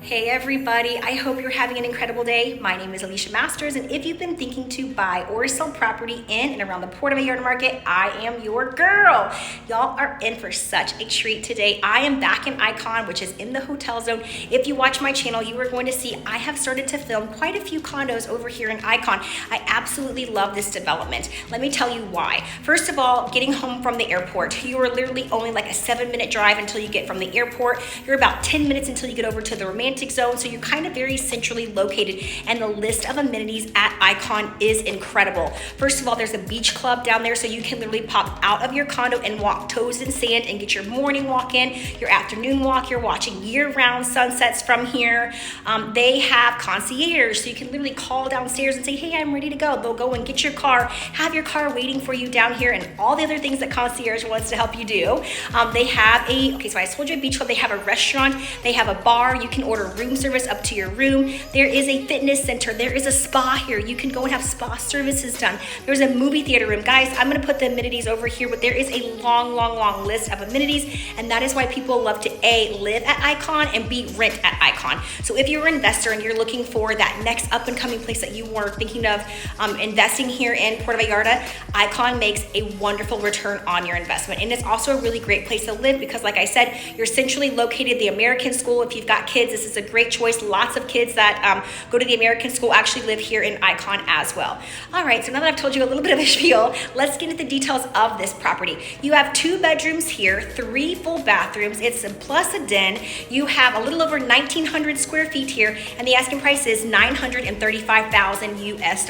Hey everybody, I hope you're having an incredible day. My name is Alicia Masters, and if you've been thinking to buy or sell property in and around the Puerto Vallarta market, I am your girl. Y'all are in for such a treat today. I am back in Icon, which is in the hotel zone. If you watch my channel, you are going to see I have started to film quite a few condos over here in Icon. I absolutely love this development. Let me tell you why. First of all, getting home from the airport, you are literally only like a 7-minute drive until you get from the airport. You're about 10 minutes until you get over to the romantic zone, so you're kind of very centrally located, and the list of amenities at Icon is incredible. First of all, there's a beach club down there, so you can literally pop out of your condo and walk toes in sand and get your morning walk in, your afternoon walk. You're watching year-round sunsets from here. They have concierge, so you can literally call downstairs and say, hey, I'm ready to go. They'll go and get your car, have your car waiting for you down here, and all the other things that concierge wants to help you do. They have so I told you a beach club. They have a restaurant, they have a bar. You can order room service up to your room. There is a fitness center. There is a spa here. You can go and have spa services done. There's a movie theater room. Guys, I'm gonna put the amenities over here, but there is a long list of amenities, and that is why people love to A, live at Icon, and B, rent at Icon. So if you're an investor and you're looking for that next up and coming place that you were thinking of investing here in Puerto Vallarta, Icon makes a wonderful return on your investment. And it's also a really great place to live because, like I said, you're centrally located. The American school, if you've got kids, this is a great choice. Lots of kids that go to the American school actually live here in Icon as well. All right, so now that I've told you a little bit of a spiel, let's get into the details of this property. You have 2 bedrooms here, 3 full bathrooms. It's plus a den. You have a little over 1,900 square feet here, and the asking price is $935,000 US.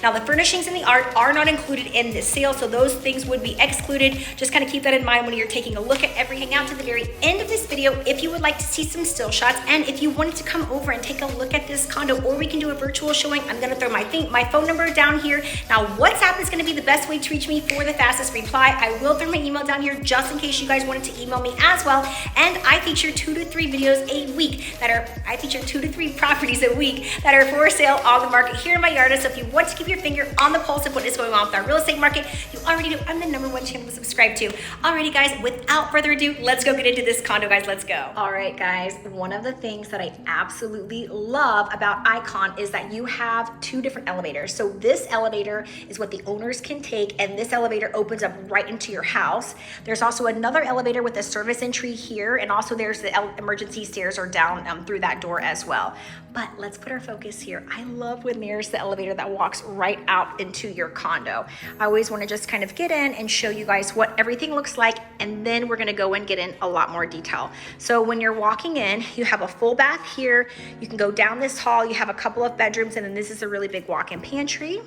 Now, the furnishings and the art are not included in this sale, so those things would be excluded. Just kind of keep that in mind when you're taking a look at everything. Out to the very end of this video if you would like to see some still shots, and if you wanted to come over and take a look at this condo, or we can do a virtual showing. I'm gonna throw my phone number down here. Now, WhatsApp is gonna be the best way to reach me for the fastest reply. I will throw my email down here just in case you guys wanted to email me as well. And I feature 2 to 3 videos a week I feature 2 to 3 properties a week that are for sale on the market here in Vallarta. So if you want to keep your finger on the pulse of what is going on with our real estate market, you already know I'm the #1 channel to subscribe to. Alrighty guys, without further ado, let's go get into this condo, guys. Let's go. All right, guys, one of the things that I absolutely love about Icon is that you have 2 different elevators. So this elevator is what the owners can take, and this elevator opens up right into your house. There's also another elevator with a service entry here, and also there's the emergency stairs are down through that door as well. But let's put our focus here. I love when there's the elevator that walks right out into your condo. I always want to just kind of get in and show you guys what everything looks like, and then we're going to go and get in a lot more detail. So when you're walking in, you have a full bath here. You can go down this hall. You have a couple of bedrooms, and then this is a really big walk-in pantry.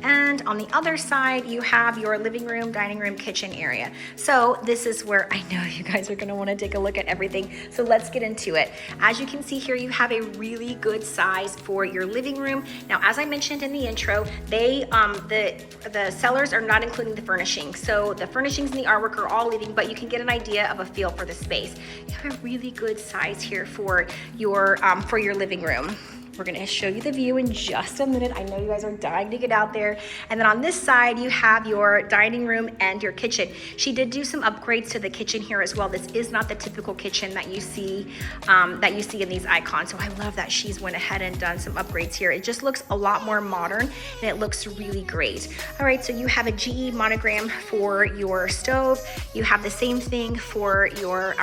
And on the other side, you have your living room, dining room, kitchen area. So this is where I know you guys are gonna wanna take a look at everything. So let's get into it. As you can see here, you have a really good size for your living room. Now, as I mentioned in the intro, the sellers are not including the furnishings. So the furnishings and the artwork are all leaving, but you can get an idea of a feel for the space. You have a really good size here for your living room. We're gonna show you the view in just a minute. I know you guys are dying to get out there. And then on this side, you have your dining room and your kitchen. She did do some upgrades to the kitchen here as well. This is not the typical kitchen that you see in these Icons. So I love that she's went ahead and done some upgrades here. It just looks a lot more modern, and it looks really great. All right, so you have a GE monogram for your stove. You have the same thing for your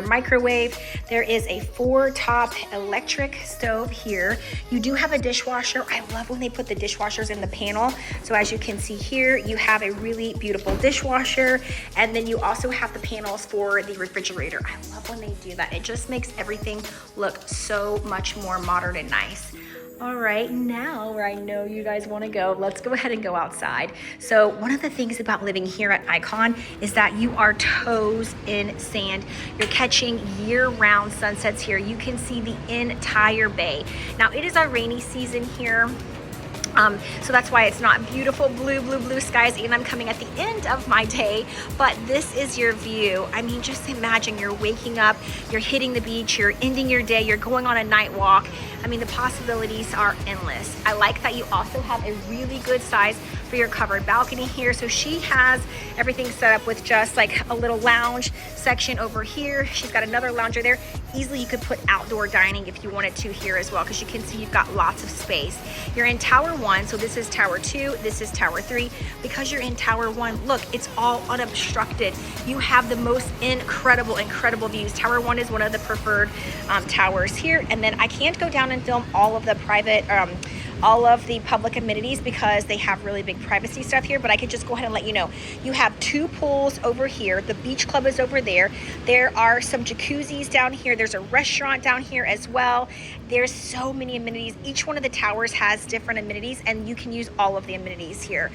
microwave. There is a 4-top electric stove here. You do have a dishwasher. I love when they put the dishwashers in the panel. So as you can see here, you have a really beautiful dishwasher, and then you also have the panels for the refrigerator. I love when they do that. It just makes everything look so much more modern and nice. All right, now where I know you guys want to go, let's go ahead and go outside. So one of the things about living here at Icon is that you are toes in sand. You're catching year-round sunsets here. You can see the entire bay. Now, it is our rainy season here. So that's why it's not beautiful blue skies, and I'm coming at the end of my day, but this is your view. I mean, just imagine you're waking up, you're hitting the beach, you're ending your day, you're going on a night walk. I mean, the possibilities are endless. I like that you also have a really good size for your covered balcony here. So she has everything set up with just like a little lounge section over here. She's got another lounger there. Easily you could put outdoor dining if you wanted to here as well, because you can see you've got lots of space. You're in Tower 1, so this is Tower 2, this is Tower 3. Because you're in Tower 1, look, it's all unobstructed. You have the most incredible views. Tower 1 is one of the preferred towers here. And then I can't go down and film all of the private all of the public amenities because they have really big privacy stuff here, but I could just go ahead and let you know. You have 2 pools over here. The beach club is over there. There are some jacuzzis down here. There's a restaurant down here as well. There's so many amenities. Each one of the towers has different amenities, and you can use all of the amenities here.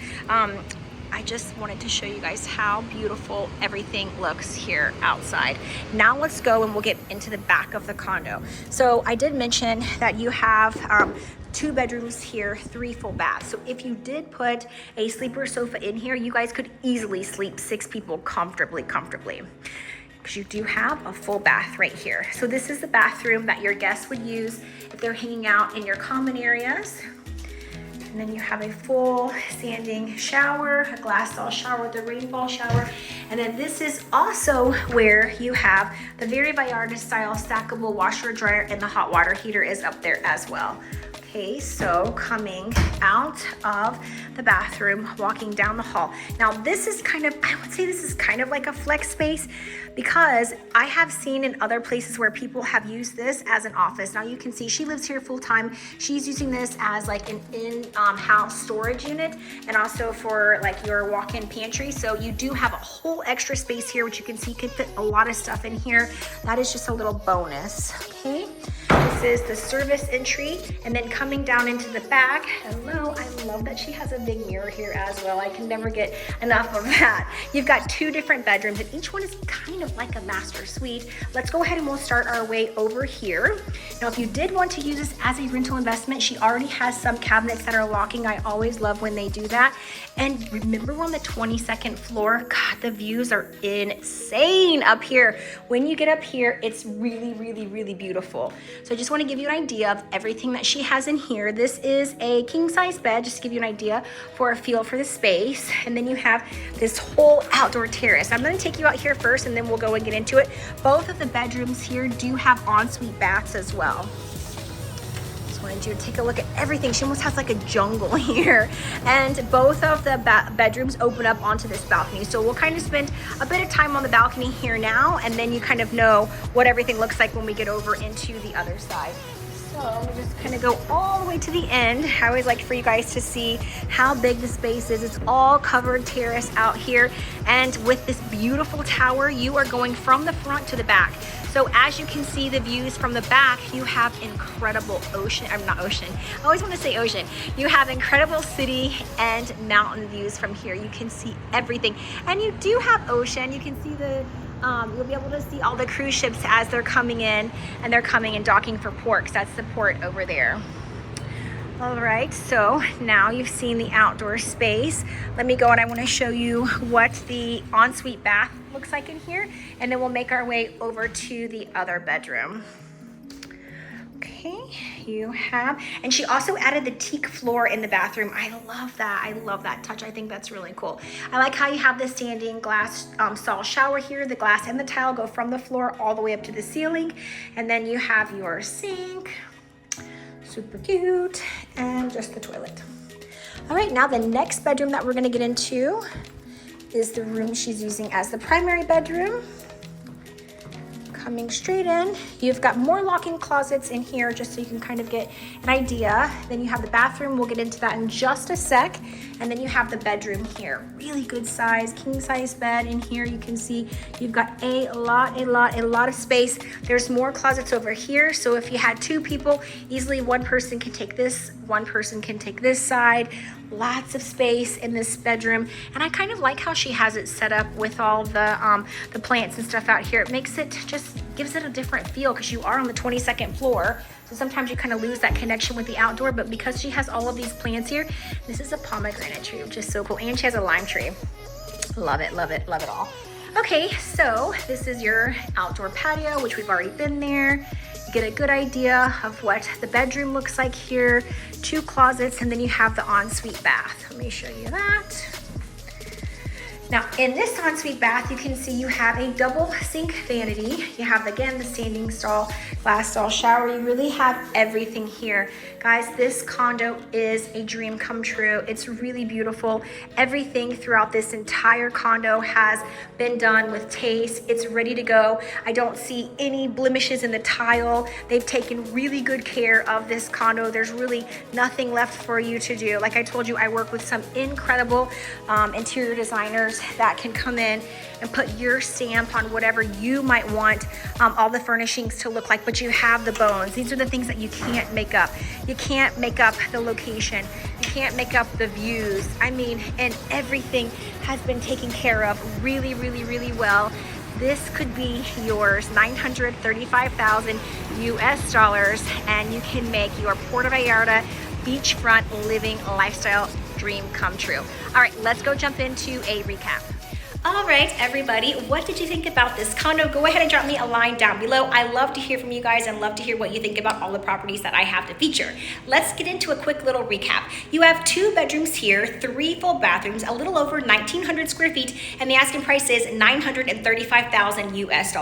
I just wanted to show you guys how beautiful everything looks here outside. Now let's go and we'll get into the back of the condo. So I did mention that you have 2 bedrooms here, 3 full baths. So if you did put a sleeper sofa in here, you guys could easily sleep 6 people comfortably, because you do have a full bath right here. So this is the bathroom that your guests would use if they're hanging out in your common areas. And then you have a full standing shower, a glass stall shower with a rainfall shower. And then this is also where you have the very Vallarta style stackable washer dryer, and the hot water heater is up there as well. Okay, so coming out of the bathroom, walking down the hall. Now this is kind of, I would say this is kind of like a flex space, because I have seen in other places where people have used this as an office. Now you can see she lives here full time. She's using this as like an in-house storage unit, and also for like your walk-in pantry. So you do have a whole extra space here, which you can see can fit a lot of stuff in here. That is just a little bonus, okay? This is the service entry, and then coming down into the back. Hello, I love that she has a big mirror here as well. I can never get enough of that. You've got 2 different bedrooms, and each one is kind of like a master suite. Let's go ahead and we'll start our way over here. Now, if you did want to use this as a rental investment, she already has some cabinets that are locking. I always love when they do that. And remember, we're on the 22nd floor. God, the views are insane up here. When you get up here, it's really beautiful. So I just want to give you an idea of everything that she has in here. This is a king size bed, just to give you an idea for a feel for the space. And then you have this whole outdoor terrace. I'm going to take you out here first, and then we'll go and get into it. Both of the bedrooms here do have ensuite baths as well. Just wanted you to take a look at everything. She almost has like a jungle here. And both of the bedrooms open up onto this balcony. So we'll kind of spend a bit of time on the balcony here now, and then you kind of know what everything looks like when we get over into the other side. So let me just kind of go all the way to the end. I always like for you guys to see how big the space is. It's all covered terrace out here. And with this beautiful tower, you are going from the front to the back. So as you can see the views from the back, you have incredible ocean. I'm not ocean. I always want to say ocean. You have incredible city and mountain views from here. You can see everything. And you do have ocean. You can see the you'll be able to see all the cruise ships as they're coming in, and they're coming and docking for ports. That's the port over there. All right, so now you've seen the outdoor space. Let me go and I want to show you what the ensuite bath looks like in here, and then we'll make our way over to the other bedroom. Okay, you have, and she also added the teak floor in the bathroom. I love that. I love that touch. I think that's really cool. I like how you have the standing glass stall shower here. The glass and the tile go from the floor all the way up to the ceiling. And then you have your sink, super cute, and just the toilet. All right, now the next bedroom that we're gonna get into is the room she's using as the primary bedroom. Coming straight in, you've got more walk-in closets in here just so you can kind of get an idea. Then you have the bathroom. We'll get into that in just a sec. And then you have the bedroom here. Really good size, king size bed in here. You can see you've got a lot of space. There's more closets over here. So if you had 2 people, easily one person can take this, one person can take this side. Lots of space in this bedroom, and I kind of like how she has it set up with all the plants and stuff out here. It makes it, just gives it a different feel, because you are on the 22nd floor. So sometimes you kind of lose that connection with the outdoor, but because she has all of these plants here, this is a pomegranate tree, which is so cool. And she has a lime tree. Love it, love it, love it all. Okay, so this is your outdoor patio, which we've already been there. You get a good idea of what the bedroom looks like here. 2 closets, and then you have the ensuite bath. Let me show you that. Now, in this ensuite bath, you can see you have a double sink vanity. You have, again, the standing stall, glass stall shower. You really have everything here. Guys, this condo is a dream come true. It's really beautiful. Everything throughout this entire condo has been done with taste. It's ready to go. I don't see any blemishes in the tile. They've taken really good care of this condo. There's really nothing left for you to do. Like I told you, I work with some incredible interior designers that can come in and put your stamp on whatever you might want all the furnishings to look like, but you have the bones. These are the things that you can't make up. You can't make up the location. You can't make up the views. I mean, and everything has been taken care of really, really, really well. This could be yours, $935,000 US, and you can make your Puerto Vallarta beachfront living lifestyle dream come true. All right, let's go jump into a recap. All right, everybody, what did you think about this condo? Go ahead and drop me a line down below. I love to hear from you guys and love to hear what you think about all the properties that I have to feature. Let's get into a quick little recap. You have 2 bedrooms here, 3 full bathrooms, a little over 1,900 square feet, and the asking price is $935,000 US.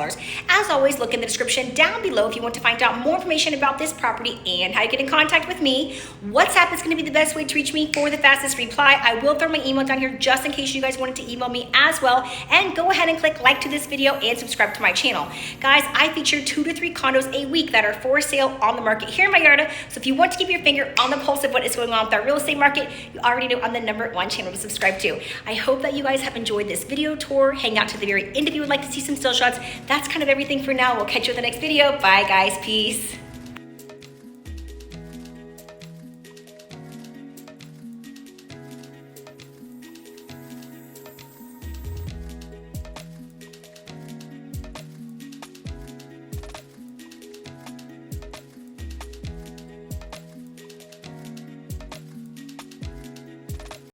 As always, look in the description down below if you want to find out more information about this property and how to get in contact with me. WhatsApp is going to be the best way to reach me for the fastest reply. I will throw my email down here just in case you guys wanted to email me as well. And go ahead and click like to this video and subscribe to my channel. Guys, I feature 2 to 3 condos a week that are for sale on the market here in Vallarta. So if you want to keep your finger on the pulse of what is going on with our real estate market, you already know I'm the #1 channel to subscribe to. I hope that you guys have enjoyed this video tour. Hang out to the very end if you would like to see some still shots. That's kind of everything for now. We'll catch you in the next video. Bye guys, peace.